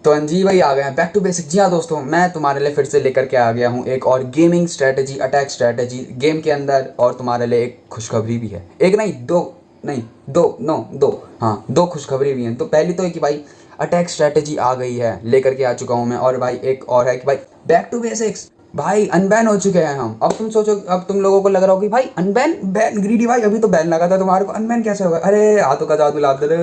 तो अंजी भाई आ गए हैं बैक टू बेसिक। जी हाँ दोस्तों, मैं तुम्हारे लिए फिर से लेकर के आ गया हूँ एक और gaming strategy, attack strategy game के अंदर। और तुम्हारे लिए एक खुशखबरी भी है, एक नहीं दो, नहीं दो, नो दो, हाँ दो खुशखबरी भी हैं। तो पहली तो है कि भाई अटैक स्ट्रेटजी आ गई है, लेकर के आ चुका हूँ मैं। और भाई एक और है कि भाई बैक टू बेसिक्स, भाई अनबैन हो चुके हैं हम। अब तुम सोचो, अब तुम लोगों को लग रहा हो कि भाई अनबैन, बैन ग्रीडी भाई अभी तो बैन लगा था तुम्हारे को, अनबैन कैसे होगा? अरे हाथों का जादू ला दे,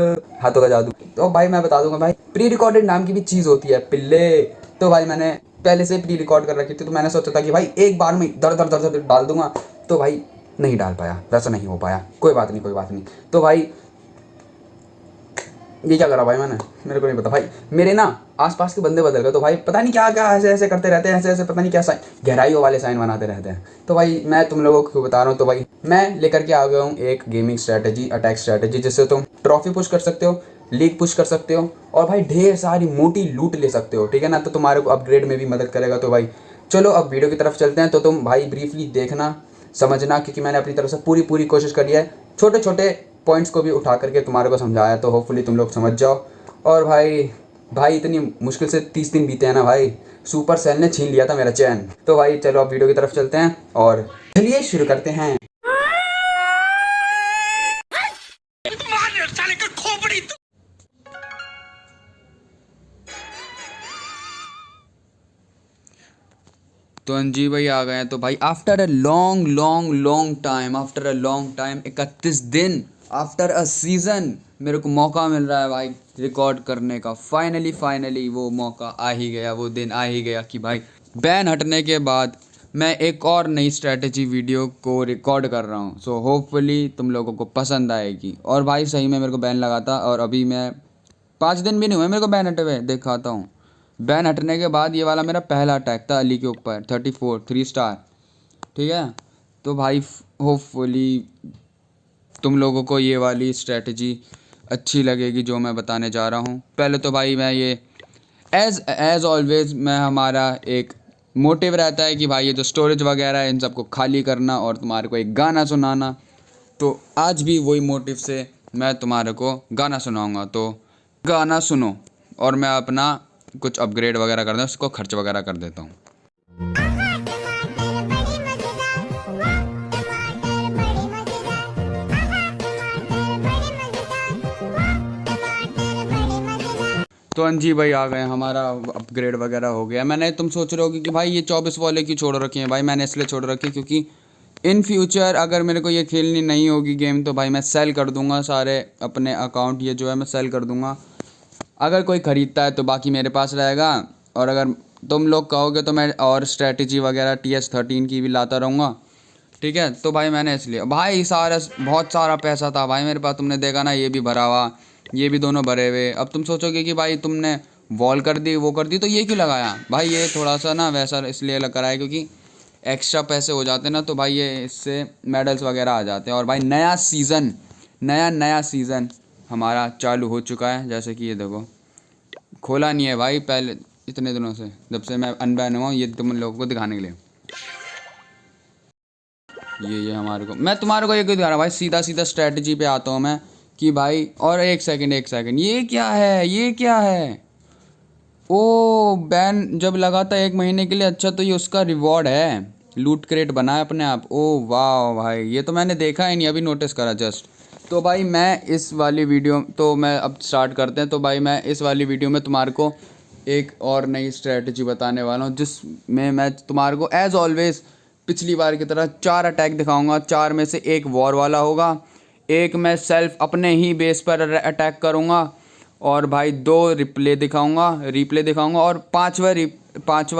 हाथों का जादू। तो भाई मैं बता दूंगा भाई, प्री रिकॉर्डेड नाम की भी चीज़ होती है पिल्ले। तो भाई मैंने पहले से प्री रिकॉर्ड कर रखी थी, तो मैंने सोचा था कि भाई एक बार में दर दर दर दर डाल दूंगा। तो भाई नहीं डाल पाया, वैसा नहीं हो पाया, कोई बात नहीं कोई बात नहीं। तो भाई ये क्या करा भाई मैंने, मेरे को नहीं पता भाई। मेरे ना आसपास के बंदे बदल गए, तो भाई पता नहीं क्या क्या ऐसे ऐसे करते रहते हैं, ऐसे ऐसे पता नहीं क्या साइन, गहराइयों वाले साइन बनाते रहते हैं। तो भाई मैं तुम लोगों को बता रहा हूँ, तो भाई मैं लेकर के आ गया हूँ एक गेमिंग स्ट्रैटेजी, अटैक स्ट्रैटेजी, जिससे तुम ट्रॉफी पुश कर सकते हो, लीग पुश कर सकते हो, और भाई ढेर सारी मोटी लूट ले सकते हो, ठीक है ना। तो तुम्हारे को अपग्रेड में भी मदद करेगा। तो भाई चलो अब वीडियो की तरफ चलते हैं। तो तुम भाई ब्रीफली देखना, समझना, क्योंकि मैंने अपनी तरफ से पूरी पूरी कोशिश करी है, छोटे छोटे पॉइंट्स को भी उठा करके तुम्हारे को समझाया, तो होपफुली तुम लोग समझ जाओ। और भाई इतनी मुश्किल से 30 दिन बीते हैं ना भाई, सुपर सेल ने छीन लिया था मेरा चैन। तो भाई चलो अब वीडियो की तरफ चलते हैं और चलिए शुरू करते हैं। तो अंजी भाई आ गए हैं। तो भाई after a long long long time, after a long time, 31 दिन, आफ्टर अ सीज़न, मेरे को मौका मिल रहा है भाई रिकॉर्ड करने का। फाइनली वो मौका आ ही गया, वो दिन आ ही गया कि भाई बैन हटने के बाद मैं एक और नई स्ट्रैटेजी वीडियो को रिकॉर्ड कर रहा हूँ। सो होपफुली तुम लोगों को पसंद आएगी। और भाई सही में मेरे को बैन लगा था, और अभी मैं 5 दिन भी नहीं हुए मेरे को बैन हटे हुए, दिखाता हूँ। बैन हटने के बाद ये वाला मेरा पहला अटैक था अली के ऊपर, 34 3 स्टार, ठीक है। तो भाई होपफुली तुम लोगों को ये वाली स्ट्रेटजी अच्छी लगेगी जो मैं बताने जा रहा हूँ। पहले तो भाई मैं ये एज ऑलवेज मैं हमारा एक मोटिव रहता है कि भाई ये जो स्टोरेज वगैरह है इन सबको खाली करना और तुम्हारे को एक गाना सुनाना। तो आज भी वही मोटिव से मैं तुम्हारे को गाना सुनाऊंगा। तो गाना सुनो और मैं अपना कुछ अपग्रेड वगैरह कर दूँ, उसको खर्च वगैरह कर देता हूँ। तो अंजी भाई आ गए, हमारा अपग्रेड वगैरह हो गया। मैंने, तुम सोच रहे होगे कि भाई ये 24 वाले की छोड़ रखी है। भाई मैंने इसलिए छोड़ रखी है क्योंकि इन फ्यूचर अगर मेरे को ये खेलनी नहीं होगी गेम, तो भाई मैं सेल कर दूंगा सारे अपने अकाउंट, ये जो है मैं सेल कर दूंगा। अगर कोई ख़रीदता है तो बाकी मेरे पास रहेगा, और अगर तुम लोग कहोगे तो मैं और स्ट्रेटजी वगैरह TH13 की भी लाता रहूँगा, ठीक है। तो भाई मैंने इसलिए, भाई सारा बहुत सारा पैसा था भाई मेरे पास, तुमने देखा ना, ये भी भरा हुआ, ये भी दोनों भरे हुए। अब तुम सोचोगे कि भाई तुमने वॉल कर दी, वो कर दी, तो ये क्यों लगाया भाई? ये थोड़ा सा ना वैसा इसलिए लग कराया क्योंकि एक्स्ट्रा पैसे हो जाते हैं ना, तो भाई ये इससे मेडल्स वगैरह आ जाते हैं। और भाई नया सीज़न, नया सीज़न हमारा चालू हो चुका है। जैसे कि ये देखो, खोला नहीं है भाई पहले इतने दिनों से, जब से मैं अनबैन हुआ हूँ, ये तुम लोगों को दिखाने के लिए। ये हमारे को, मैं तुम्हारे को ये क्यों दिखा रहा भाई, सीधा सीधा स्ट्रेटजी पे आता हूँ मैं कि भाई। और एक सेकंड, ये क्या है, ये क्या है? ओ बैन जब लगा था 1 महीने के लिए, अच्छा तो ये उसका रिवॉर्ड है, लूट क्रेट बना है अपने आप। ओ वाह भाई, ये तो मैंने देखा ही नहीं, अभी नोटिस करा जस्ट। तो भाई मैं इस वाली वीडियो, तो मैं अब स्टार्ट करते हैं। तो भाई मैं इस वाली वीडियो में तुम्हारे को एक और नई स्ट्रेटजी बताने वाला हूँ, जिसमें मैं तुम्हारे को एज ऑलवेज पिछली बार की तरह 4 अटैक दिखाऊंगा। 4 में से एक वॉर वाला होगा, एक मैं सेल्फ अपने ही बेस पर अटैक करूँगा, और भाई 2 रिप्ले दिखाऊंगा, और पांचवा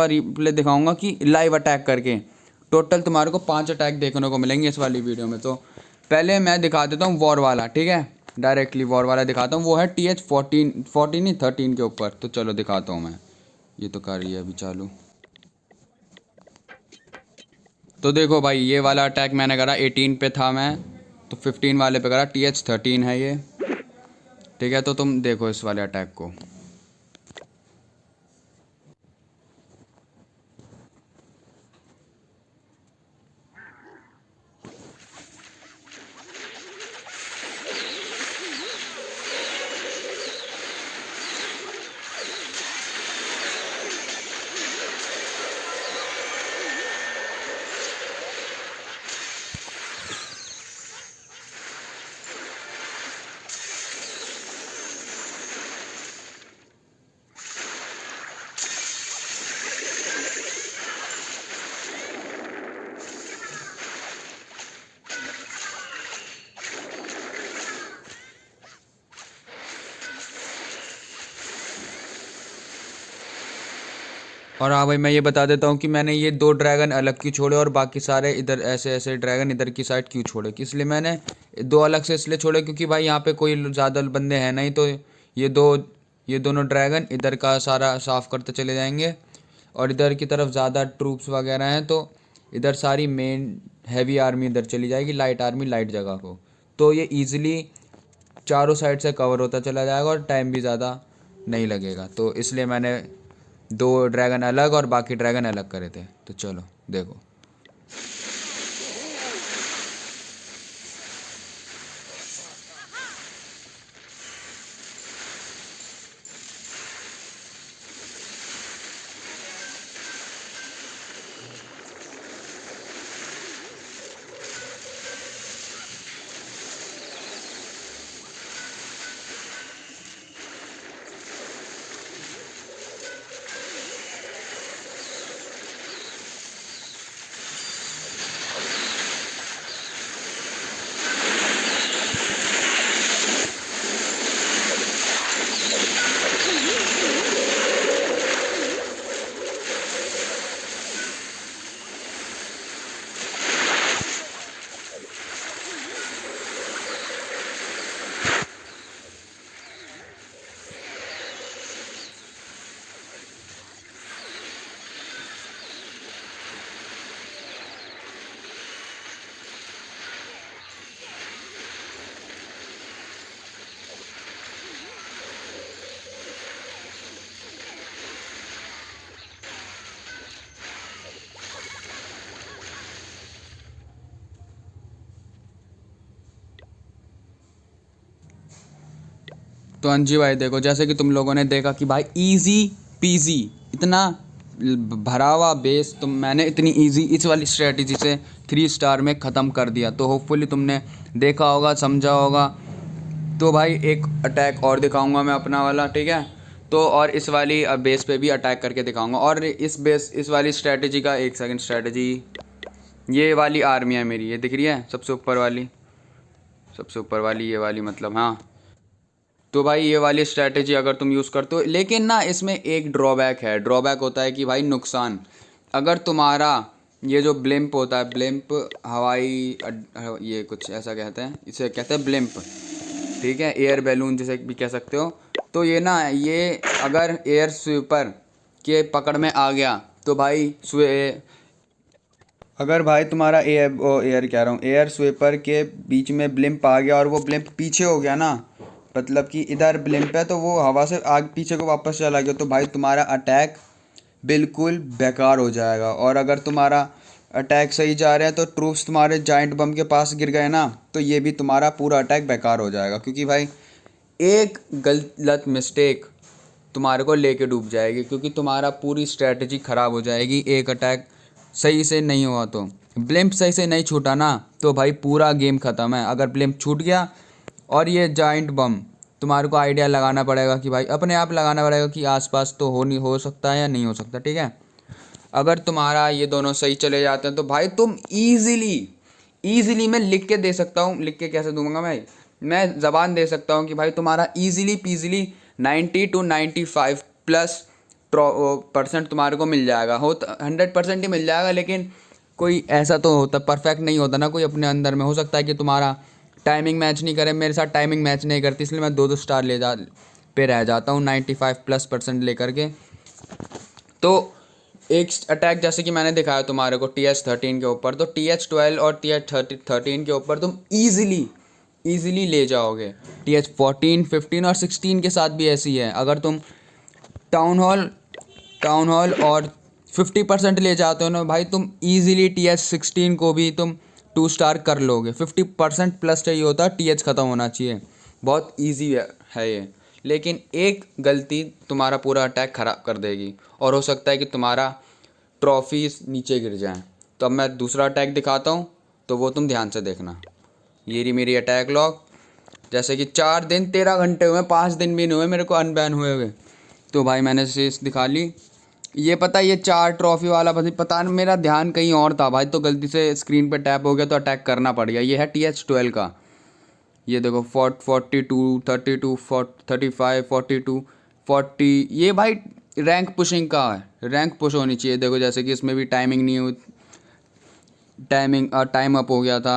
रिप्ले दिखाऊंगा कि लाइव अटैक करके। टोटल तुम्हारे को 5 अटैक देखने को मिलेंगे इस वाली वीडियो में। तो पहले मैं दिखा देता हूँ वॉर वाला, ठीक है, डायरेक्टली वॉर वाला दिखाता हूँ। वो है TH14 नहीं 13 के ऊपर। तो चलो दिखाता हूँ मैं, ये तो कर रही है अभी चालू। तो देखो भाई, ये वाला अटैक मैंने करा, 18 पे था मैं, तो 15 वाले पे करा, TH13 है ये, ठीक है। तो तुम देखो इस वाले अटैक को। और हाँ भाई, मैं ये बता देता हूँ कि मैंने ये 2 ड्रैगन अलग क्यों छोड़े और बाकी सारे इधर ऐसे ऐसे ड्रैगन इधर की साइड क्यों छोड़े, कि इसलिए मैंने 2 अलग से इसलिए छोड़े क्योंकि भाई यहाँ पे कोई ज़्यादा बंदे हैं नहीं, तो ये दोनों ड्रैगन इधर का सारा साफ़ करते चले जाएंगे, और इधर की तरफ ज़्यादा ट्रूप्स वगैरह हैं तो इधर सारी मेन हैवी आर्मी इधर चली जाएगी, लाइट आर्मी लाइट जगह को, तो ये ईज़िली चारों साइड से कवर होता चला जाएगा और टाइम भी ज़्यादा नहीं लगेगा। तो इसलिए मैंने 2 ड्रैगन अलग और बाकी ड्रैगन अलग करे थे। तो चलो देखो। तो अंजी भाई देखो, जैसे कि तुम लोगों ने देखा कि भाई इजी पीजी इतना भरा हुआ बेस तो मैंने इतनी इजी इस वाली स्ट्रेटजी से 3 स्टार में ख़त्म कर दिया। तो होपफुली तुमने देखा होगा, समझा होगा। तो भाई एक अटैक और दिखाऊंगा मैं अपना वाला, ठीक है। तो और इस वाली बेस पे भी अटैक करके दिखाऊंगा, और इस वाली स्ट्रेटजी का एक सेकंड स्ट्रेटजी, ये वाली आर्मी है मेरी, ये दिख रही है सबसे ऊपर वाली, सबसे ऊपर वाली ये वाली मतलब, हाँ। तो भाई ये वाली स्ट्रैटेजी अगर तुम यूज़ करते हो, लेकिन ना इसमें एक ड्रॉबैक है। ड्रॉबैक होता है कि भाई नुकसान, अगर तुम्हारा ये जो ब्लिम्प होता है, ब्लिम्प ये कुछ ऐसा कहते हैं, इसे कहते हैं ब्लिम्प, ठीक है, एयर बैलून जिसे भी कह सकते हो। तो ये ना, ये अगर एयर स्वीपर के पकड़ में आ गया तो भाई अगर भाई तुम्हारा एयर कह रहा हूँ, एयर स्वीपर के बीच में ब्लिम्प आ गया और वो ब्लिम्प पीछे हो गया ना, मतलब कि इधर ब्लिम्प है तो वो हवा से आग पीछे को वापस चला गया, तो भाई तुम्हारा अटैक बिल्कुल बेकार हो जाएगा। और अगर तुम्हारा अटैक सही जा रहा है तो ट्रूप्स तुम्हारे जाइंट बम के पास गिर गए ना, तो ये भी तुम्हारा पूरा अटैक बेकार हो जाएगा, क्योंकि भाई एक गलत मिस्टेक तुम्हारे को लेके डूब जाएगी, क्योंकि तुम्हारा पूरी स्ट्रेटजी ख़राब हो जाएगी। एक अटैक सही से नहीं हुआ तो ब्लिम्प सही से नहीं छूटा ना, तो भाई पूरा गेम ख़त्म है। अगर ब्लिम्प छूट गया और ये जाइंट बम, तुम्हारे को आइडिया लगाना पड़ेगा कि भाई अपने आप लगाना पड़ेगा कि आसपास तो नहीं हो सकता है या नहीं हो सकता, ठीक है। अगर तुम्हारा ये दोनों सही चले जाते हैं तो भाई तुम ईज़िली मैं लिख के दे सकता हूँ, लिख के कैसे दूंगा भाई, मैं ज़बान दे सकता हूँ कि भाई तुम्हारा ईज़िली पीज़िली 90 to 95 प्लस % तुम्हारे को मिल जाएगा। 100% ही मिल जाएगा, लेकिन कोई ऐसा तो होता, परफेक्ट नहीं होता ना कोई अपने अंदर में। हो सकता है कि तुम्हारा टाइमिंग मैच नहीं करे, मेरे साथ टाइमिंग मैच नहीं करती, इसलिए मैं 2 स्टार पे रह जाता हूँ 95+% लेकर के। तो एक अटैक जैसे कि मैंने दिखाया तुम्हारे को TH13 के ऊपर, तो TH12 और TH13 के ऊपर तुम ईज़िली ले जाओगे। TH14, 15 और 16 के साथ भी ऐसी है। अगर तुम टाउन हॉल और 50% ले जाते हो ना भाई, तुम ईज़िली TH16 को भी तुम 2 स्टार कर लोगे। 50% प्लस चाहिए होता है, TH ख़त्म होना चाहिए। बहुत ईजी है ये, लेकिन एक गलती तुम्हारा पूरा अटैक ख़राब कर देगी, और हो सकता है कि तुम्हारा ट्रॉफीज नीचे गिर जाएं। तो अब मैं दूसरा अटैक दिखाता हूँ, तो वो तुम ध्यान से देखना। ये रही मेरी अटैक लॉग, जैसे कि 4 दिन 13 घंटे हुए, 5 दिन भी नहीं हुए मेरे को अनबैन हुए। तो भाई मैंने इसे दिखा ली। ये पता, ये 4 ट्रॉफी वाला पता नहीं, मेरा ध्यान कहीं और था भाई, तो गलती से स्क्रीन पे टैप हो गया तो अटैक करना पड़ गया। ये है TH12 का, ये देखो 42, 32, 35, 42, 40, ये भाई रैंक पुशिंग का है, रैंक पुश होनी चाहिए। देखो जैसे कि इसमें भी टाइमिंग नहीं हुई, टाइमिंग टाइम अप हो गया था।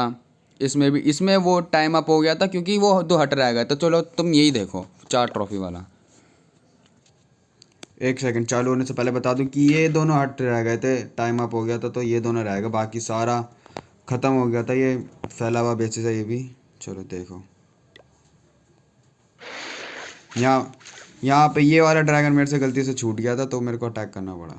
इसमें भी, इसमें वो टाइम अप हो गया था क्योंकि वो दो हट रह गए। तो चलो तुम यही देखो 4 ट्रॉफी वाला। एक सेकंड, चालू होने से पहले बता दूं कि ये दोनों हट रह गए थे, टाइम अप हो गया था, तो ये दोनों रह गए, बाकी सारा ख़त्म हो गया था। ये फैला हुआ बेसिस है ये भी। चलो देखो, यहाँ यहाँ पे ये वाला ड्रैगन मेरे से गलती से छूट गया था, तो मेरे को अटैक करना पड़ा।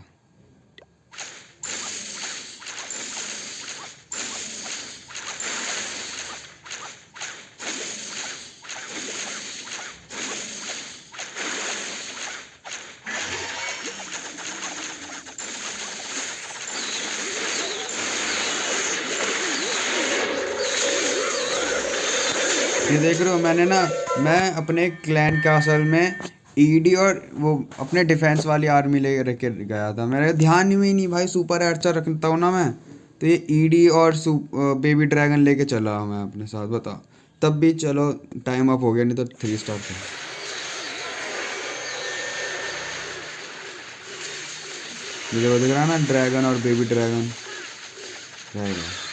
ये देख रहे हो, मैंने ना, मैं अपने क्लैन कासल में ईडी और वो अपने डिफेंस वाली आर्मी ले रख के गया था। मेरे ध्यान में ही नहीं भाई, सुपर आर्चर रखता हूँ ना मैं, तो ये ईडी और बेबी ड्रैगन लेके चला हूँ मैं अपने साथ, बता। तब भी चलो टाइम अप हो गया, नहीं तो 3 स्टार था। मुझे वो दिख रहा है ना, ड्रैगन और बेबी ड्रैगन रहेगा।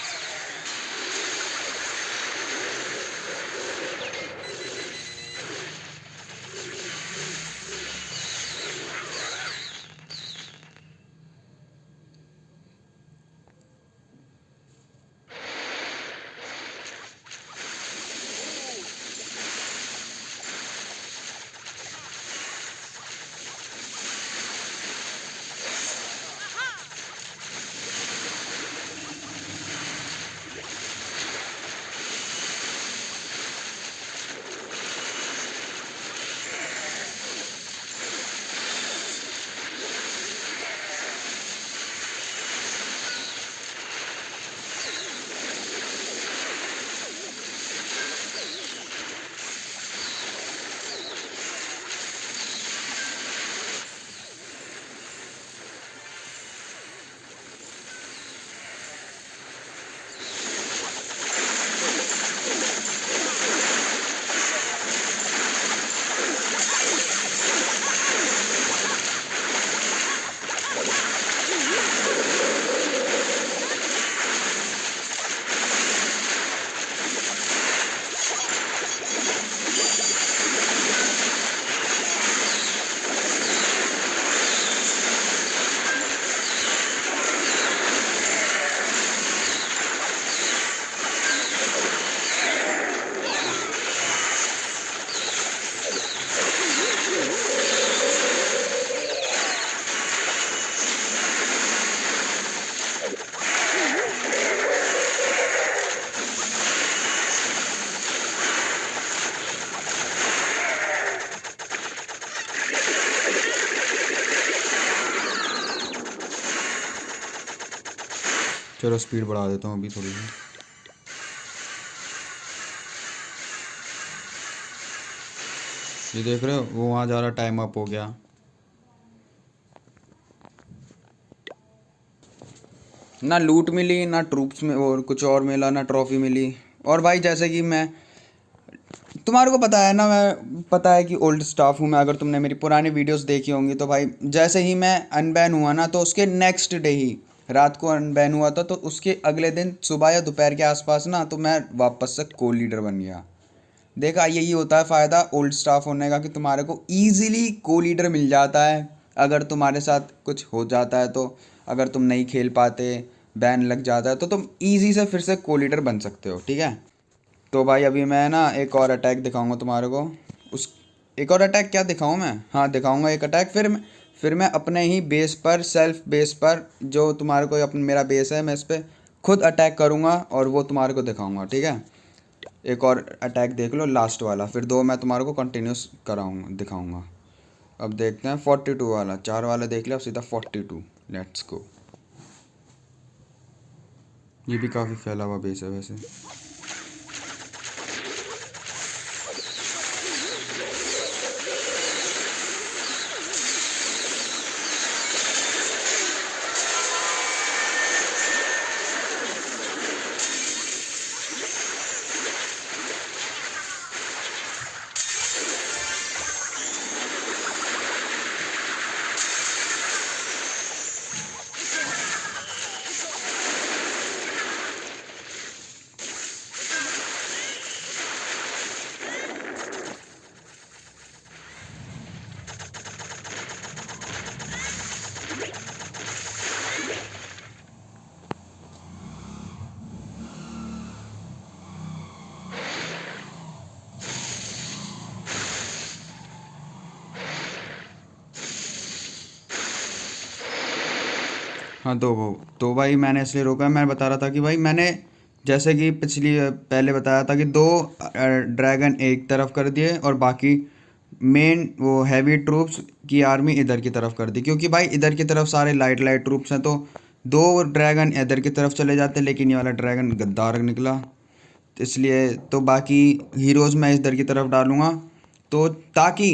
चलो स्पीड बढ़ा देता हूँ अभी थोड़ी सी। ये देख रहे हो, वो वहाँ जा रहा, टाइम अप हो गया। ना लूट मिली, ना ट्रूप्स में और कुछ और मिला, ना ट्रॉफी मिली। और भाई जैसे कि मैं, तुम्हारे को पता है ना, मैं पता है कि ओल्ड स्टाफ हूँ मैं। अगर तुमने मेरी पुरानी वीडियोस देखी होंगी तो भाई, जैसे ही मैं अनबैन हुआ ना, तो उसके नेक्स्ट डे ही, रात को अनबैन हुआ था, तो उसके अगले दिन सुबह या दोपहर के आसपास ना, तो मैं वापस से को लीडर बन गया। देखा, यही होता है फ़ायदा ओल्ड स्टाफ होने का, कि तुम्हारे को ईजिली को लीडर मिल जाता है। अगर तुम्हारे साथ कुछ हो जाता है, तो अगर तुम नहीं खेल पाते, बैन लग जाता है, तो तुम ईजी से फिर से को लीडर बन सकते हो, ठीक है। तो भाई अभी मैं ना एक और अटैक दिखाऊंगा तुम्हारे को। उस एक और अटैक क्या दिखाऊं मैं, हाँ दिखाऊंगा एक अटैक। फिर मैं अपने ही बेस पर, सेल्फ बेस पर, जो तुम्हारे को अपन, मेरा बेस है, मैं इस पर खुद अटैक करूंगा और वो तुम्हारे को दिखाऊंगा, ठीक है। एक और अटैक देख लो, लास्ट वाला, फिर 2 मैं तुम्हारे को कंटिन्यूस कराऊंगा, दिखाऊंगा। अब देखते हैं 42 वाला, 4 वाला देख लिया, अब सीधा 42। Let's go. ये भी काफ़ी फैला हुआ बेस है वैसे। हाँ तो भाई मैंने इसलिए रोका, मैं बता रहा था कि भाई मैंने जैसे कि पहले बताया था कि दो ड्रैगन एक तरफ कर दिए और बाकी मेन वो हैवी ट्रूप्स की आर्मी इधर की तरफ कर दी, क्योंकि भाई इधर की तरफ सारे लाइट लाइट ट्रूप्स हैं, तो दो ड्रैगन इधर की तरफ चले जाते, लेकिन ये वाला ड्रैगन गद्दार निकला, तो इसलिए तो बाकी हीरोज़ मैं इधर की तरफ डालूँगा, तो ताकि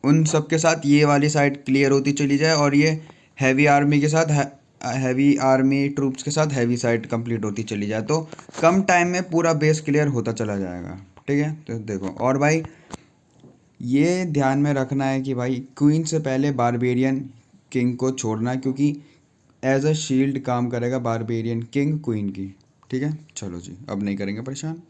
उन सब के साथ ये वाली साइड क्लियर होती चली जाए और ये हैवी आर्मी के साथ हैवी आर्मी ट्रूप्स के साथ हैवी साइड कंप्लीट होती चली जाए, तो कम टाइम में पूरा बेस क्लियर होता चला जाएगा। ठीक है, तो देखो, और भाई ये ध्यान में रखना है कि भाई क्वीन से पहले बारबेरियन किंग को छोड़ना है, क्योंकि एज अ शील्ड काम करेगा बारबेरियन किंग क्वीन की। ठीक है, चलो जी, अब नहीं करेंगे परेशान।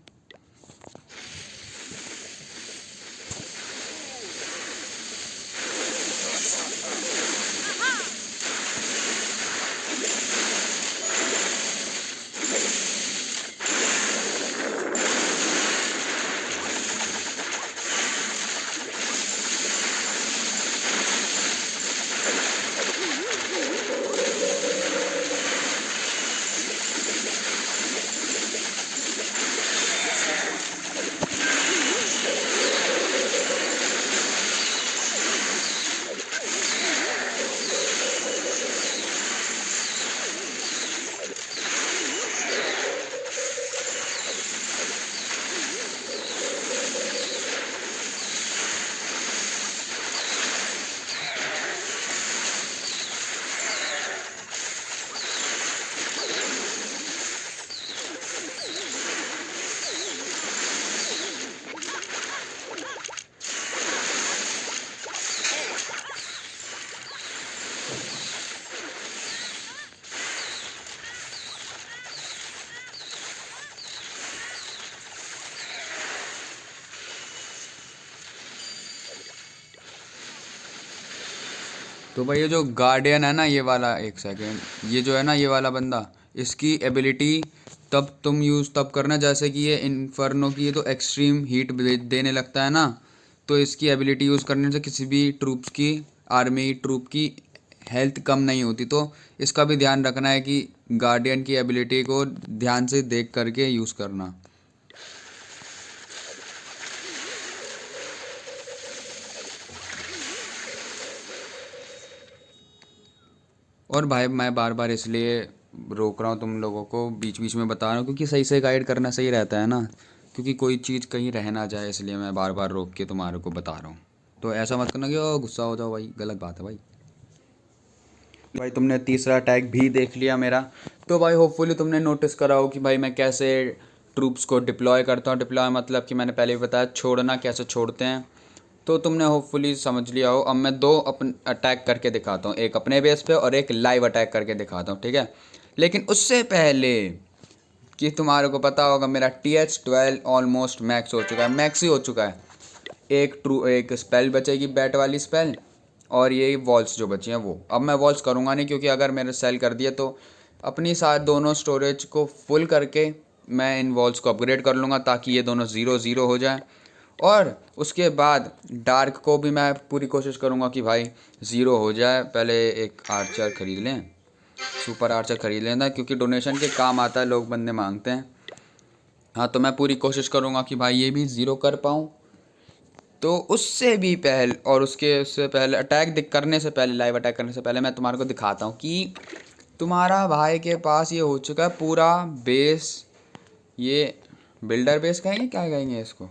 तो भाई ये जो गार्डियन है ना, ये वाला, एक सेकेंड, ये जो है ना, ये वाला बंदा, इसकी एबिलिटी तब तुम यूज़ तब करना जैसे कि ये इन्फर्नो की, ये तो एक्सट्रीम हीट देने लगता है ना, तो इसकी एबिलिटी यूज़ करने से किसी भी ट्रूप्स की, आर्मी ट्रूप की हेल्थ कम नहीं होती, तो इसका भी ध्यान रखना है कि गार्डियन की एबिलिटी को ध्यान से देख करके यूज़ करना। और भाई मैं बार बार इसलिए रोक रहा हूँ तुम लोगों को, बीच बीच में बता रहा हूँ, क्योंकि सही से गाइड करना सही रहता है ना, क्योंकि कोई चीज़ कहीं रह ना जाए, इसलिए मैं बार बार रोक के तुम्हारे को बता रहा हूँ। तो ऐसा मत करना कि ओ गुस्सा हो जाओ भाई, गलत बात है भाई। भाई तुमने तीसरा अटैक भी देख लिया मेरा, तो भाई होपफुली तुमने नोटिस करा हो कि भाई मैं कैसे ट्रूप्स को डिप्लॉय करता हूँ। डिप्लॉय मतलब कि मैंने पहले भी बताया, छोड़ना कैसे छोड़ते हैं, तो तुमने होपफुली समझ लिया हो। अब मैं दो अपन अटैक करके दिखाता हूँ, एक अपने बेस पे और एक लाइव अटैक करके दिखाता हूँ, ठीक है। लेकिन उससे पहले कि तुम्हारे को पता होगा, मेरा TH12 ऑलमोस्ट मैक्स हो चुका है, मैक्स ही हो चुका है। एक स्पेल बचेगी, बैट वाली स्पेल, और ये वॉल्स जो बची हैं वो। अब मैं वॉल्स करूँगा नहीं, क्योंकि अगर मैंने सेल कर दिया तो अपनी साथ दोनों स्टोरेज को फुल करके मैं इन वॉल्स को अपग्रेड कर लूँगा, ताकि ये दोनों 0-0 हो जाए। और उसके बाद डार्क को भी मैं पूरी कोशिश करूँगा कि भाई 0 हो जाए। पहले एक आर्चर ख़रीद लें, सुपर आर्चर ख़रीद लेना, क्योंकि डोनेशन के काम आता है, लोग बंदे मांगते हैं। हाँ, तो मैं पूरी कोशिश करूँगा कि भाई ये भी 0 कर पाऊँ। तो उससे भी पहले, और उससे पहले अटैक करने से पहले, लाइव अटैक करने से पहले मैं तुम्हारे को दिखाता हूँ कि तुम्हारा भाई के पास ये हो चुका है पूरा बेस। ये बिल्डर बेस कहेंगे, क्या कहेंगे इसको,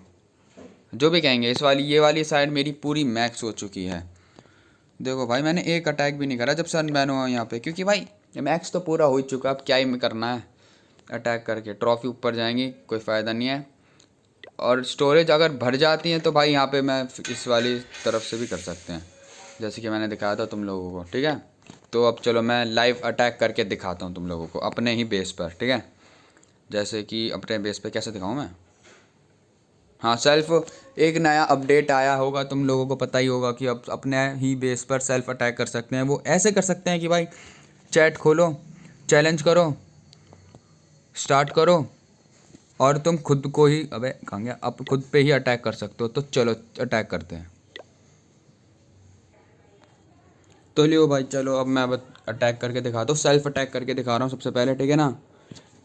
जो भी कहेंगे, ये वाली साइड मेरी पूरी मैक्स हो चुकी है। देखो भाई, मैंने एक अटैक भी नहीं करा जब सनबैन हुआ यहाँ पे, क्योंकि भाई मैक्स तो पूरा हो ही चुका, अब क्या ही करना है अटैक करके। ट्रॉफी ऊपर जाएंगी, कोई फ़ायदा नहीं है। और स्टोरेज अगर भर जाती हैं तो भाई यहाँ पे मैं इस वाली तरफ से भी कर सकते हैं, जैसे कि मैंने दिखाया था तुम लोगों को, ठीक है। तो अब चलो मैं लाइव अटैक करके दिखाता हूँ तुम लोगों को अपने ही बेस पर, ठीक है। जैसे कि अपने बेस पे कैसे दिखाऊँ मैं। हाँ, सेल्फ एक नया अपडेट आया होगा, तुम लोगों को पता ही होगा कि अब अपने ही बेस पर सेल्फ अटैक कर सकते हैं। वो ऐसे कर सकते हैं कि भाई चैट खोलो, चैलेंज करो, स्टार्ट करो, और तुम खुद को ही, अबे कहाँ गया, अब खुद पे ही अटैक कर सकते हो। तो चलो अटैक करते हैं। तो लियो भाई, चलो अब मैं अटैक करके दिखाता हूँ, सेल्फ अटैक करके दिखा रहा हूँ सबसे पहले, ठीक है ना।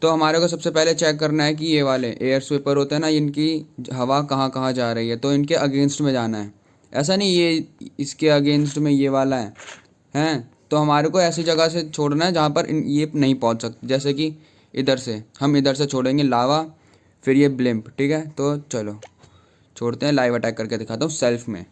तो हमारे को सबसे पहले चेक करना है कि ये वाले एयर स्वीपर होते हैं ना, इनकी हवा कहाँ कहाँ जा रही है, तो इनके अगेंस्ट में जाना है। ऐसा नहीं ये इसके अगेंस्ट में ये वाला है, हैं। तो हमारे को ऐसी जगह से छोड़ना है जहाँ पर ये नहीं पहुँच सकते, जैसे कि इधर से हम इधर से छोड़ेंगे लावा, फिर ये ब्लिम्प, ठीक है। तो चलो छोड़ते हैं, लाइव अटैक करके दिखाता हूँ सेल्फ में।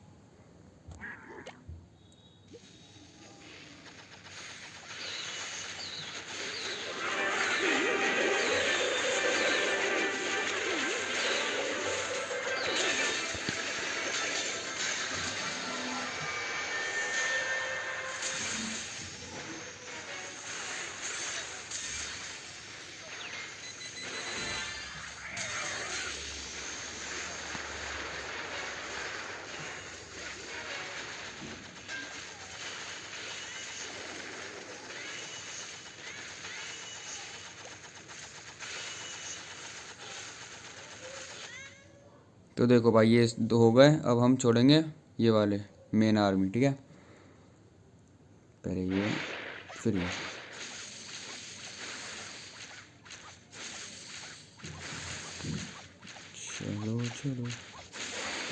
तो देखो भाई ये दो हो गए, अब हम छोड़ेंगे ये वाले मेन आर्मी, ठीक है। पहले ये, फिर ये। चलो चलो,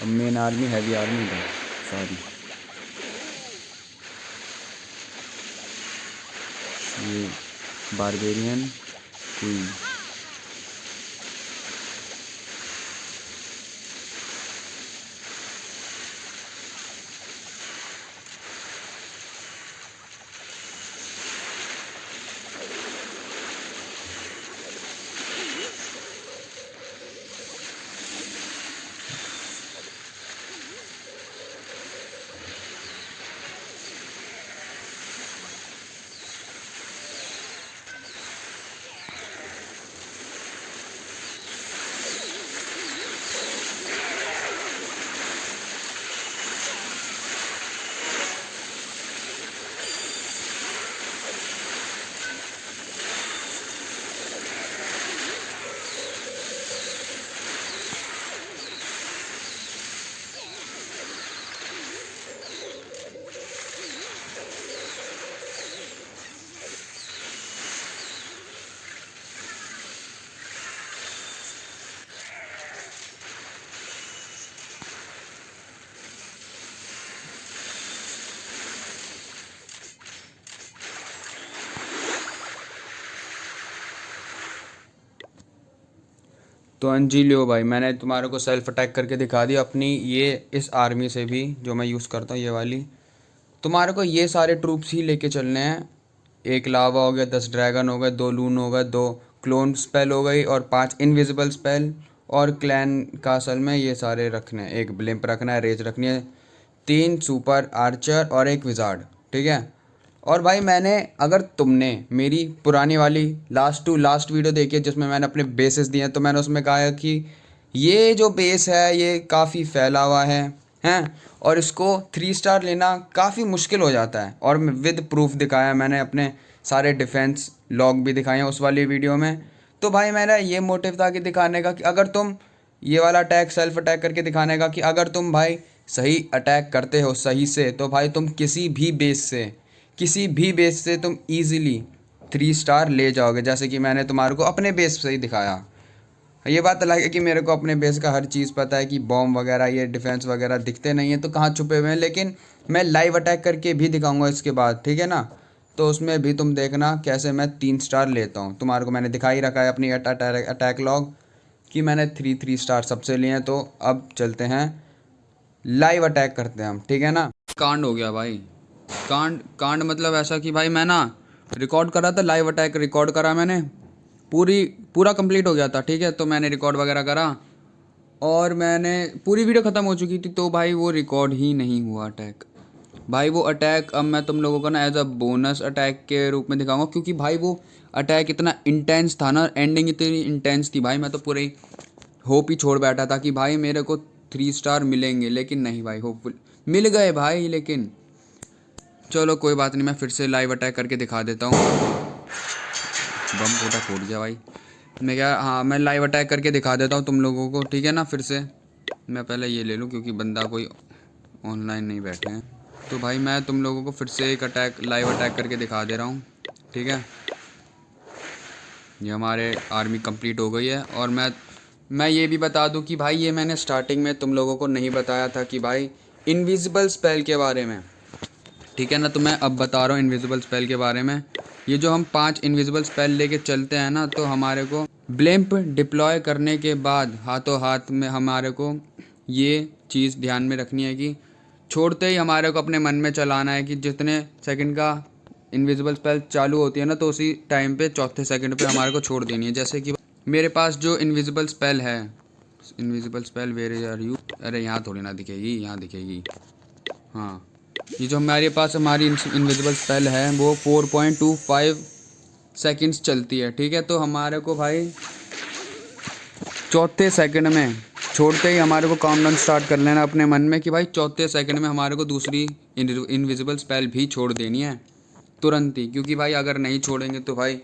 अब मेन आर्मी हैवी आर्मी था, सॉरी। ये बारबेरियन क्वीन, तो अंजी लियो भाई, मैंने तुम्हारे को सेल्फ अटैक करके दिखा दिया अपनी ये इस आर्मी से भी जो मैं यूज़ करता हूँ, ये वाली। तुम्हारे को ये सारे ट्रूप्स ही लेके चलने हैं। एक लावा हो गया, 10 ड्रैगन हो गए, 2 लून हो गए, 2 क्लोन स्पेल हो गई और 5 इनविजिबल स्पेल, और क्लैन कासल में ये सारे रखने हैं। एक ब्लिम्प रखना है, रेज रखनी है, 3 सुपर आर्चर और एक विजार्ड, ठीक है। और भाई मैंने, अगर तुमने मेरी पुरानी वाली लास्ट टू लास्ट वीडियो देखी है जिसमें मैंने अपने बेसेस दिए हैं, तो मैंने उसमें कहा है कि ये जो बेस है ये काफ़ी फैला हुआ है, हैं, और इसको 3 स्टार लेना काफ़ी मुश्किल हो जाता है। और विद प्रूफ दिखाया मैंने, अपने सारे डिफेंस लॉग भी दिखाए हैं उस वाली वीडियो में। तो भाई मेरा ये मोटिव था कि दिखाने का कि अगर तुम ये वाला अटैक सेल्फ अटैक करके दिखाने का कि अगर तुम भाई सही अटैक करते हो सही से, तो भाई तुम किसी भी बेस से तुम इजीली 3 स्टार ले जाओगे, जैसे कि मैंने तुम्हारे को अपने बेस से ही दिखाया। ये बात अलग है कि मेरे को अपने बेस का हर चीज़ पता है कि बॉम्ब वगैरह ये डिफेंस वगैरह दिखते नहीं हैं तो कहाँ छुपे हुए हैं, लेकिन मैं लाइव अटैक करके भी दिखाऊंगा इसके बाद, ठीक है ना। तो उसमें भी तुम देखना कैसे मैं 3 स्टार लेता हूँ। तुम्हारे को मैंने दिखा ही रखा है अपनी अटैक लॉग कि मैंने 3 स्टार सबसे लिए हैं। तो अब चलते हैं लाइव अटैक करते हैं हम, ठीक है ना। कांड हो गया भाई, कांड कांड मतलब ऐसा कि भाई मैं ना रिकॉर्ड कर रहा था, लाइव अटैक रिकॉर्ड करा मैंने, पूरा कंप्लीट हो गया था, ठीक है। तो मैंने रिकॉर्ड वगैरह करा और मैंने पूरी वीडियो ख़त्म हो चुकी थी, तो भाई वो रिकॉर्ड ही नहीं हुआ अटैक। भाई वो अटैक अब मैं तुम लोगों को ना एज अ बोनस अटैक के रूप में दिखाऊंगा, क्योंकि भाई वो अटैक इतना इंटेंस था ना, एंडिंग इतनी इंटेंस थी भाई, मैं तो पूरे होप ही छोड़ बैठा था कि भाई मेरे को 3 स्टार मिलेंगे, लेकिन नहीं भाई, होपफुल मिल गए भाई। लेकिन चलो कोई बात नहीं, मैं फिर से लाइव अटैक करके दिखा देता हूँ। बम फूटा फूट गया भाई। हाँ मैं लाइव अटैक करके दिखा देता हूँ तुम लोगों को, ठीक है ना। फिर से मैं पहले ये ले लूँ क्योंकि बंदा कोई ऑनलाइन नहीं बैठे हैं। तो भाई मैं तुम लोगों को फिर से एक अटैक लाइव अटैक करके दिखा दे रहा हूँ, ठीक है। ये हमारे आर्मी कंप्लीट हो गई है। और मैं ये भी बता दूं कि भाई ये मैंने स्टार्टिंग में तुम लोगों को नहीं बताया था कि भाई इनविजिबल स्पेल के बारे में, ठीक है ना। तो मैं अब बता रहा हूँ इनविजिबल स्पेल के बारे में। ये जो हम 5 इनविजिबल स्पेल लेके चलते हैं ना, तो हमारे को ब्लिम्प डिप्लॉय करने के बाद हाथों हाथ में हमारे को ये चीज़ ध्यान में रखनी है कि छोड़ते ही हमारे को अपने मन में चलाना है कि जितने सेकंड का इनविजिबल स्पेल चालू होती है ना, तो उसी टाइम पे चौथे सेकंड पे हमारे को छोड़ देनी है। जैसे कि मेरे पास जो इनविजिबल स्पेल है, invisible spell where are you, अरे यहाँ थोड़ी ना दिखेगी, यहाँ दिखेगी। हाँ, ये जो हमारे पास हमारी इनविजिबल स्पेल है वो 4.25 सेकंड्स चलती है, ठीक है। तो हमारे को भाई चौथे सेकंड में छोड़ते ही हमारे को काउंटडाउन स्टार्ट कर लेना अपने मन में कि भाई चौथे सेकंड में हमारे को दूसरी इनविजिबल स्पेल भी छोड़ देनी है तुरंत ही। क्योंकि भाई अगर नहीं छोड़ेंगे तो भाई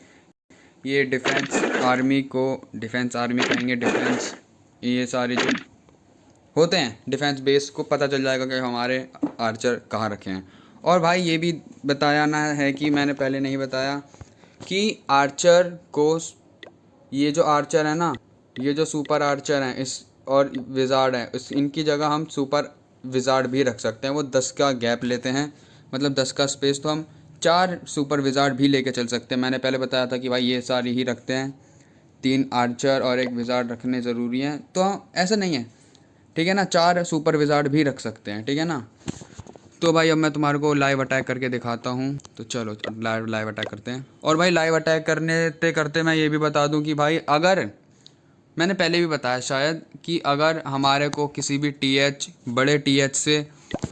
ये डिफेंस आर्मी कहेंगे, डिफेंस ये सारे जो होते हैं डिफेंस बेस को पता चल जाएगा कि हमारे आर्चर कहाँ रखे हैं। और भाई ये भी बताया ना है कि मैंने पहले नहीं बताया कि आर्चर को, ये जो आर्चर है ना, ये जो सुपर आर्चर हैं इस और विजार्ड है, इनकी जगह हम सुपर विजार्ड भी रख सकते हैं। वो 10 का गैप लेते हैं, मतलब 10 का स्पेस, तो हम 4 सुपर विजार्ड भी लेके चल सकते हैं। मैंने पहले बताया था कि भाई ये सारी ही रखते हैं, 3 आर्चर और 1 विजार्ड रखने ज़रूरी हैं। तो ऐसा नहीं है, ठीक है ना, 4 सुपर विजार्ड भी रख सकते हैं, ठीक है ना। तो भाई अब मैं तुम्हारे को लाइव अटैक करके दिखाता हूँ। तो चलो लाइव अटैक करते हैं। और भाई लाइव अटैक करने करते मैं ये भी बता दूँ कि भाई अगर मैंने पहले भी बताया शायद कि अगर हमारे को किसी भी बड़े TH से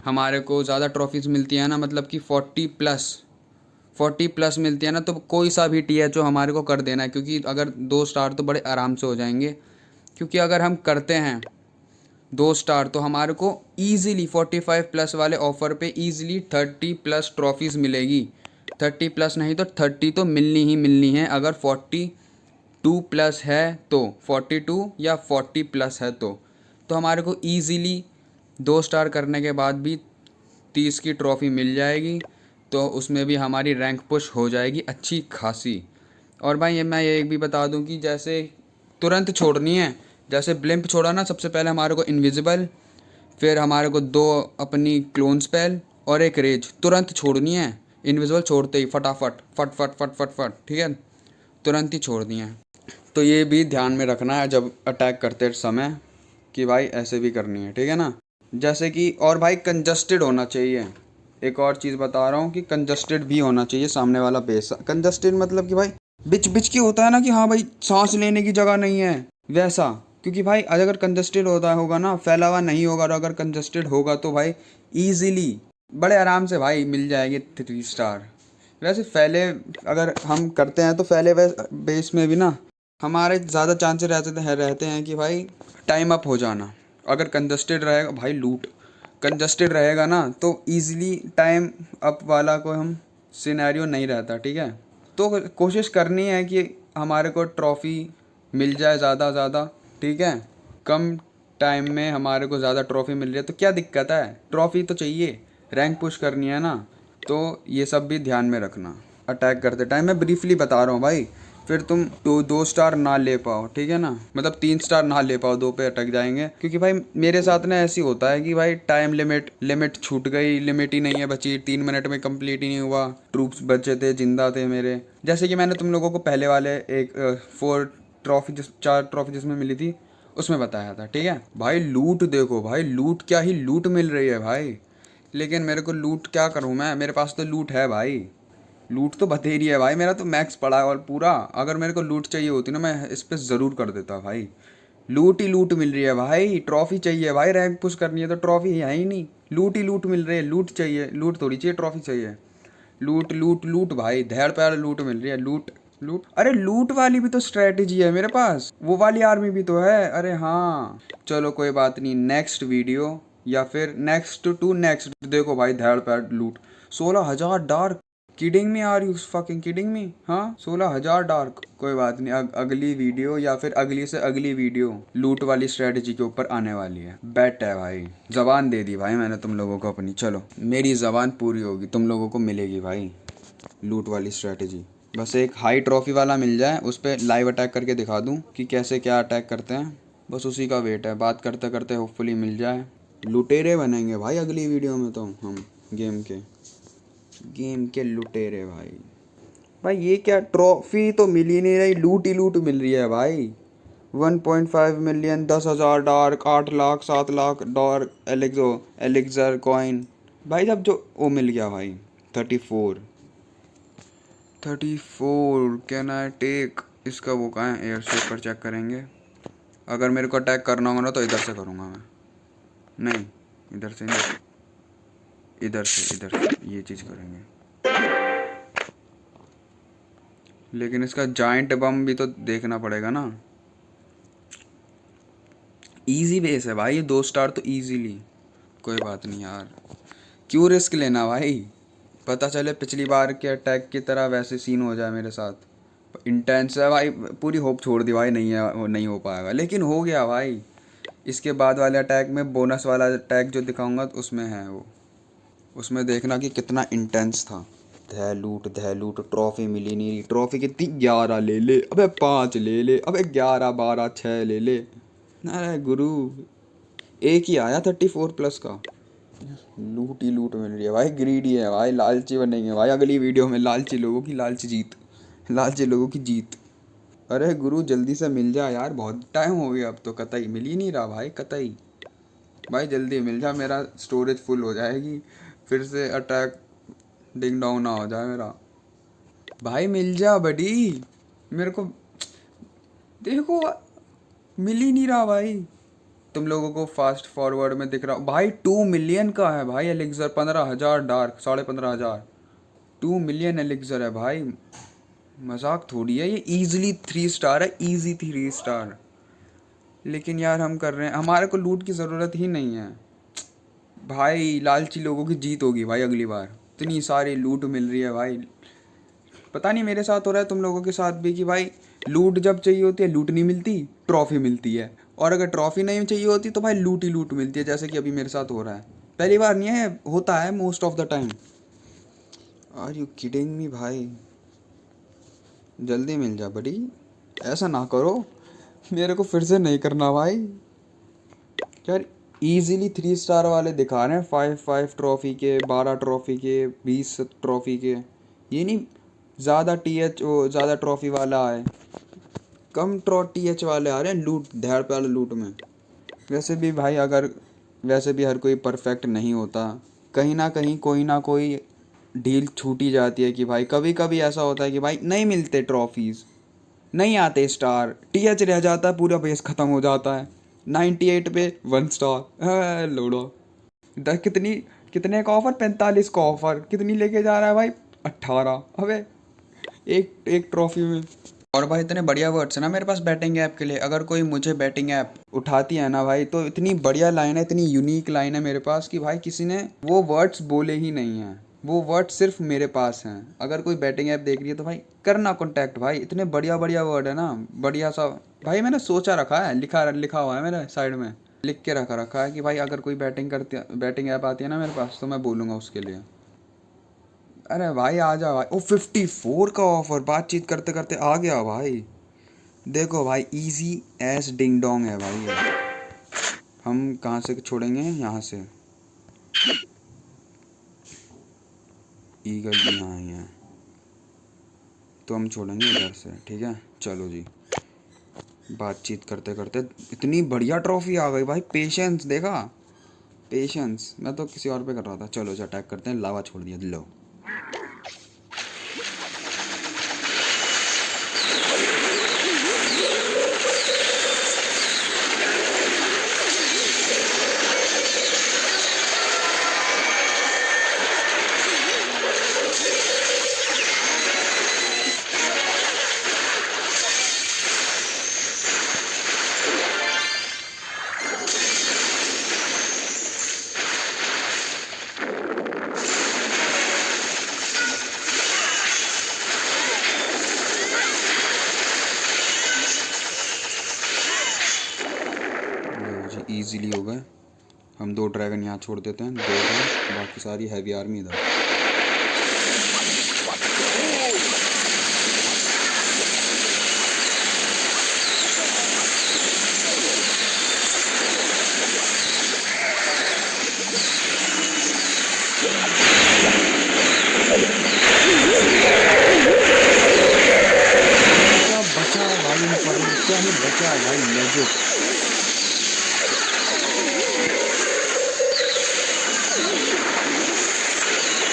हमारे को ज़्यादा ट्रॉफीज़ मिलती है ना, मतलब कि 40 प्लस मिलती है ना, तो कोई सा भी TH हो हमारे को कर देना है। क्योंकि अगर 2 स्टार तो बड़े आराम से हो जाएंगे। क्योंकि अगर हम करते हैं 2 स्टार तो हमारे को ईज़िली 45 प्लस वाले ऑफ़र पे ईज़िली 30 प्लस ट्रॉफीज़ मिलेगी। 30 प्लस नहीं तो 30 तो मिलनी ही मिलनी है। अगर 42 प्लस है तो 42 या 40 प्लस है तो हमारे को ईज़िली 2 स्टार करने के बाद भी 30 की ट्रॉफ़ी मिल जाएगी। तो उसमें भी हमारी रैंक पुश हो जाएगी अच्छी खासी। और भाई मैं ये भी बता दूं कि जैसे तुरंत छोड़नी है, जैसे ब्लिम्प छोड़ा ना, सबसे पहले हमारे को इनविजिबल, फिर हमारे को 2 अपनी क्लोन स्पेल और 1 रेज तुरंत छोड़नी है। इनविजिबल छोड़ते ही फटाफट फट फट फट फट फट, ठीक है, तुरंत ही छोड़नी है। तो ये भी ध्यान में रखना है जब अटैक करते समय कि भाई ऐसे भी करनी है, ठीक है ना। जैसे कि और भाई कंजस्टेड होना चाहिए। एक और चीज़ बता रहा हूँ कि कंजस्टेड भी होना चाहिए सामने वाला बेस। कंजस्टेड मतलब कि भाई बिच के होता है ना कि हाँ भाई सांस लेने की जगह नहीं है, वैसा। क्योंकि भाई अगर कंजस्टेड होगा ना, फैला हुआ नहीं होगा, और अगर कंजस्टेड होगा तो भाई ईज़िली बड़े आराम से भाई मिल जाएगी 3 स्टार। वैसे फैले अगर हम करते हैं तो फैले बेस में भी ना हमारे ज़्यादा चांसेस रहते हैं कि भाई टाइम अप हो जाना। अगर कंजस्टेड रहेगा भाई, लूट कंजस्टेड रहेगा ना तो ईज़िली टाइम अप वाला कोई हम सिनेरियो नहीं रहता, ठीक है। तो कोशिश करनी है कि हमारे को ट्रॉफ़ी मिल जाए ज़्यादा, ठीक है। कम टाइम में हमारे को ज़्यादा ट्रॉफ़ी मिल रही है तो क्या दिक्कत है, ट्रॉफ़ी तो चाहिए, रैंक पुश करनी है ना। तो ये सब भी ध्यान में रखना अटैक करते टाइम। मैं ब्रीफली बता रहा हूँ भाई, फिर तुम 2 स्टार ना ले पाओ, ठीक है ना, मतलब 3 स्टार ना ले पाओ, 2 पे अटक जाएंगे। क्योंकि भाई मेरे साथ ना ऐसी होता है कि भाई टाइम लिमिट छूट गई, लिमिट ही नहीं है बची, 3 मिनट में कंप्लीट ही नहीं हुआ, ट्रूप्स बचे थे, जिंदा थे मेरे। जैसे कि मैंने तुम लोगों को पहले वाले 4 ट्रॉफी जिसमें मिली थी उसमें बताया था, ठीक है। भाई लूट देखो भाई, लूट क्या ही लूट मिल रही है भाई। लेकिन मेरे को लूट क्या करूँ मैं, मेरे पास तो लूट है भाई, लूट तो बतेरी है भाई, मेरा तो मैक्स पड़ा है और पूरा। अगर मेरे को लूट चाहिए होती ना मैं इस पर ज़रूर कर देता भाई। लूट ही लूट मिल रही है भाई, ट्रॉफी चाहिए भाई, रैंक पुश करनी है तो ट्रॉफी है ही नहीं, लूट ही लूट मिल रही है। लूट चाहिए, लूट थोड़ी चाहिए, ट्रॉफी चाहिए। लूट लूट लूट भाई, धैड़ पैड़ लूट मिल रही है, लूट लूट। अरे लूट वाली भी तो स्ट्रेटेजी है मेरे पास, वो वाली आर्मी भी तो है। अरे हाँ चलो कोई बात नहीं, नेक्स्ट वीडियो या फिर नेक्स्ट टू नेक्स्ट देखो भाई, धैड़ पैड़ लूट 16,000 dark kidding me, are you fucking kidding me? हाँ 16,000 डार्क, कोई बात नहीं। अगली वीडियो या फिर अगली से अगली वीडियो लूट वाली स्ट्रेटजी के ऊपर आने वाली है। बेट है भाई, जबान दे दी भाई मैंने तुम लोगों को अपनी। चलो मेरी जबान पूरी होगी, तुम लोगों को मिलेगी भाई लूट वाली स्ट्रेटजी। बस एक हाई ट्रॉफी वाला मिल जाए, उस पर लाइव अटैक करके दिखा दूँ कि कैसे क्या अटैक करते हैं। बस उसी का वेट है, बात करते करते होपफुली मिल जाए। लुटेरे बनेंगे भाई अगली वीडियो में तो हम गेम के लुटेरे भाई। भाई ये क्या, ट्रॉफी तो मिल ही नहीं रही, लूट ही लूट मिल रही है भाई। 1.5 million, 10,000 dark, 8 lakh, 7 lakh dark elixir coin भाई। जब जो वो मिल गया भाई 34 कैन आई टेक। इसका वो कहाँ है, एयर शेप पर चेक करेंगे। अगर मेरे को अटैक करना होगा ना तो इधर से करूँगा मैं, नहीं इधर से नहीं, इधर से ये चीज़ करेंगे। लेकिन इसका जाइंट बम भी तो देखना पड़ेगा ना। इजी बेस है भाई ये, 2 स्टार तो इजीली। कोई बात नहीं यार, क्यों रिस्क लेना भाई। पता चले पिछली बार के अटैक की तरह वैसे सीन हो जाए मेरे साथ। इंटेंस है भाई, पूरी होप छोड़ दी भाई, नहीं है नहीं हो पाएगा, लेकिन हो गया भाई। इसके बाद वाले अटैक में बोनस वाला अटैक जो दिखाऊंगा तो उसमें है वो, उसमें देखना कि कितना इंटेंस था। धै लूट ट्रॉफी मिली नहीं रही। ट्रॉफी कितनी, 11 ले ले, अबे 5 ले ले, अबे 11 12 6 ले ले। अरे गुरु एक ही आया 34 प्लस का। लूट ही लूट मिल रही है भाई, ग्रीडी है भाई, लालची बनेंगे भाई अगली वीडियो में। लालची लोगों की लालची लोगों की जीत। अरे गुरु जल्दी से मिल जा यार, बहुत टाइम हो गया, अब तो कतई मिल ही नहीं रहा भाई, कतई। भाई जल्दी मिल जा, मेरा स्टोरेज फुल हो जाएगी, फिर से अटैक डिंग डाउन ना हो जाए मेरा। भाई मिल जा बडी, मेरे को देखो मिल ही नहीं रहा भाई। तुम लोगों को फास्ट फॉरवर्ड में दिख रहा भाई, 2 मिलियन का है भाई एलिक्सर, 15,000 डार्क, 15,500। 2 मिलियन एलिक्सर है भाई, मजाक थोड़ी है ये। इजीली 3 स्टार है, इजी 3 स्टार। लेकिन यार हम कर रहे हैं, हमारे को लूट की ज़रूरत ही नहीं है भाई। लालची लोगों की जीत होगी भाई अगली बार, इतनी सारी लूट मिल रही है भाई। पता नहीं मेरे साथ हो रहा है तुम लोगों के साथ भी कि भाई लूट जब चाहिए होती है लूट नहीं मिलती, ट्रॉफी मिलती है। और अगर ट्रॉफी नहीं चाहिए होती तो भाई लूट ही लूट मिलती है, जैसे कि अभी मेरे साथ हो रहा है। पहली बार नहीं है, होता है most of the time. Are you kidding me भाई, जल्दी मिल जा बड़ी, ऐसा ना करो, मेरे को फिर से नहीं करना भाई। यार इजीली 3 स्टार वाले दिखा रहे हैं, 5 ट्रॉफी के, 12 ट्रॉफी के, 20 ट्रॉफी के। ये नहीं ज़्यादा ज़्यादा ट्रॉफी वाला है, कम TH वाले आ रहे हैं लूट, धैड़ पे वाले लूट में। वैसे भी भाई वैसे भी हर कोई परफेक्ट नहीं होता, कहीं ना कोई डील छूटी जाती है कि भाई कभी कभी ऐसा होता है कि भाई नहीं मिलते ट्रॉफीज़, नहीं आते स्टार, TH रह जाता है, पूरा बेस ख़त्म हो जाता है। 98 पे 1 स्टार लोडो। कितनी, कितने का ऑफर, 45 का ऑफर, कितनी लेके जा रहा है भाई, 18। अबे एक ट्रॉफी में। और भाई इतने बढ़िया वर्ड्स है ना मेरे पास बैटिंग ऐप के लिए, अगर कोई मुझे बैटिंग ऐप उठाती है ना भाई, तो इतनी बढ़िया लाइन है, इतनी यूनिक लाइन है मेरे पास कि भाई किसी ने वो वर्ड्स बोले ही नहीं हैं, वो वर्ड्स सिर्फ मेरे पास हैं। अगर कोई बैटिंग ऐप देख रही है तो भाई करना कॉन्टैक्ट भाई, इतने बढ़िया बढ़िया वर्ड है ना, बढ़िया सा। भाई मैंने सोचा रखा है, लिखा हुआ है मेरे साइड में, लिख के रखा है कि भाई अगर कोई बैटिंग ऐप आती है ना मेरे पास तो मैं बोलूँगा उसके लिए। अरे भाई आ जा भाई, ओ 54 का ऑफर, बातचीत करते करते आ गया भाई। देखो भाई इजी एस डिंग डोंग है भाई ये। हम कहाँ से छोड़ेंगे, यहाँ से। ईगल भी यहाँ ही है तो हम छोड़ेंगे इधर से, ठीक है। चलो जी, बातचीत करते करते इतनी बढ़िया ट्रॉफी आ गई भाई। पेशेंस देखा, पेशेंस, मैं तो किसी और पे कर रहा था। चलो जी अटैक करते हैं, लावा छोड़ दिया, लो। इजीली हो गए। हम 2 ड्रैगन यहाँ छोड़ देते हैं, 2 हैं, बाकी सारी हैवी आर्मी इधर। क्या बचा है भाई, इन्फर्नो क्या ही बचा है भाई, लेजिट।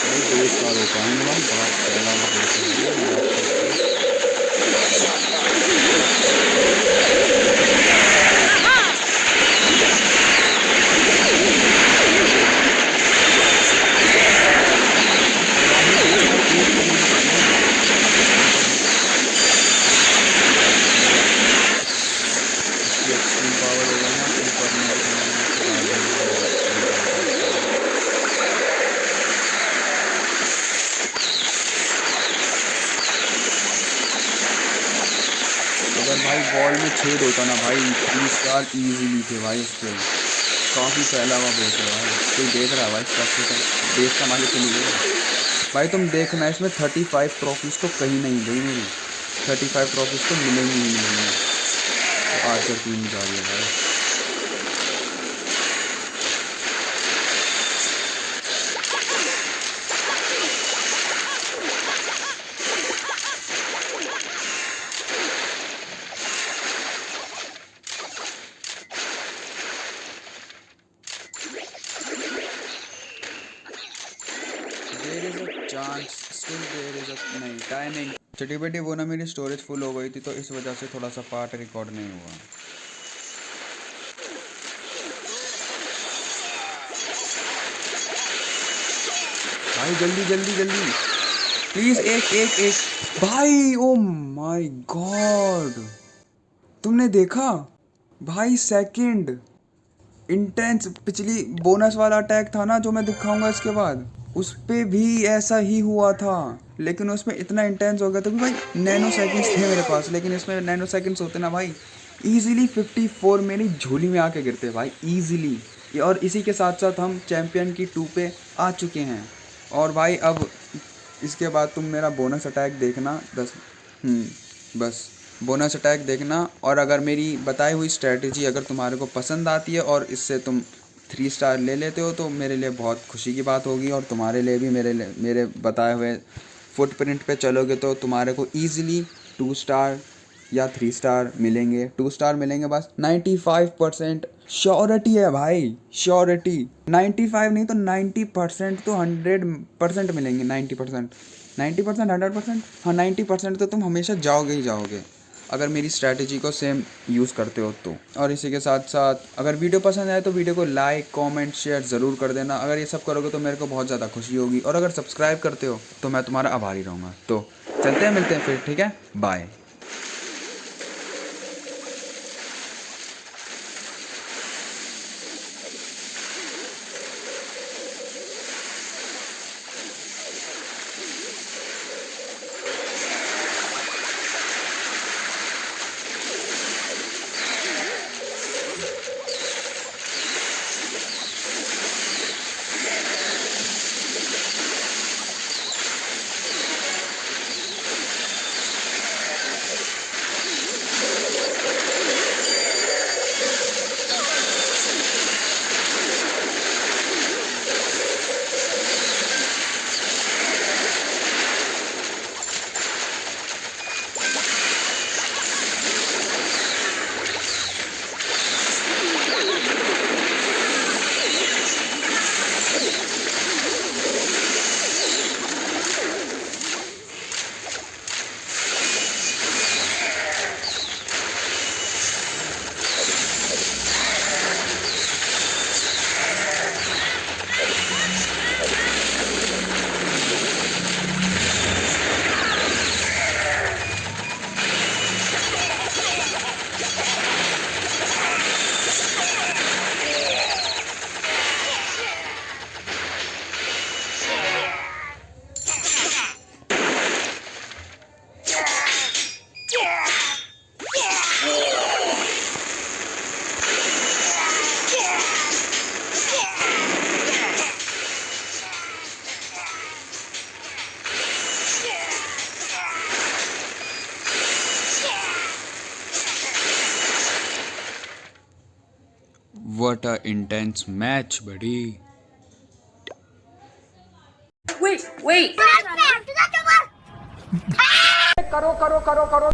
भाई 2 स्टार हो पाएंगे भाई, बहुत पहला एक्सट्रीम पावर होगा ना, अगर भाई बॉल में छेद होता ना भाई, 3 स्टार इजीली थे भाई। इसके काफ़ी फैला हुआ बेस है भाई, कोई देख रहा है भाई इसका, बेस का मालिक तो नहीं है भाई। तुम देखना इसमें 35 ट्रॉफीज़ तो कहीं नहीं गई मेरी, 35 ट्रॉफीज़ तो मिलेंगी ही मिलेंगी। तो आर्चर टीम जा रही है भाई। There is a chance still, there is a नहीं टाइमिंग। छोटी बेटी वो ना मेरी स्टोरेज फुल हो गई थी, तो इस वजह से थोड़ा सा पार्ट रिकॉर्ड नहीं हुआ। भाई जल्दी जल्दी जल्दी प्लीज, एक एक एक भाई। ओ माय गॉड, तुमने देखा भाई, सेकंड इंटेंस पिछली बोनस वाला अटैक था ना जो मैं दिखाऊंगा इसके बाद, उस पे भी ऐसा ही हुआ था, लेकिन उसमें इतना इंटेंस हो गया था कि भाई नैनो सेकंड्स थे मेरे पास, लेकिन इसमें नैनो सेकंड्स होते ना भाई, इजीली 54 मेरी झोली में आके गिरते भाई, इजीली। और इसी के साथ साथ हम चैम्पियन की 2 पे आ चुके हैं। और भाई अब इसके बाद तुम मेरा बोनस अटैक देखना, बस बोनस अटैक देखना। और अगर मेरी बताई हुई स्ट्रेटजी अगर तुम्हारे को पसंद आती है और इससे तुम 3 स्टार ले लेते हो, तो मेरे लिए बहुत खुशी की बात होगी। और तुम्हारे लिए भी मेरे बताए हुए फुटप्रिंट पे चलोगे तो तुम्हारे को ईजिली 2 स्टार या 3 स्टार मिलेंगे। 2 स्टार मिलेंगे बस, 95% श्योरिटी है भाई, श्योरिटी। 95 नहीं तो 90% तो 100% मिलेंगे। 90%, 90%, 100%, हाँ 90% तो तुम हमेशा जाओगे ही जाओगे अगर मेरी स्ट्रैटेजी को सेम यूज़ करते हो तो। और इसी के साथ साथ अगर वीडियो पसंद आए तो वीडियो को लाइक कमेंट शेयर ज़रूर कर देना। अगर ये सब करोगे तो मेरे को बहुत ज़्यादा खुशी होगी। और अगर सब्सक्राइब करते हो तो मैं तुम्हारा आभारी रहूँगा। तो चलते हैं, मिलते हैं फिर, ठीक है, bye. What a intense match बड़ी। Wait. करो करो करो करो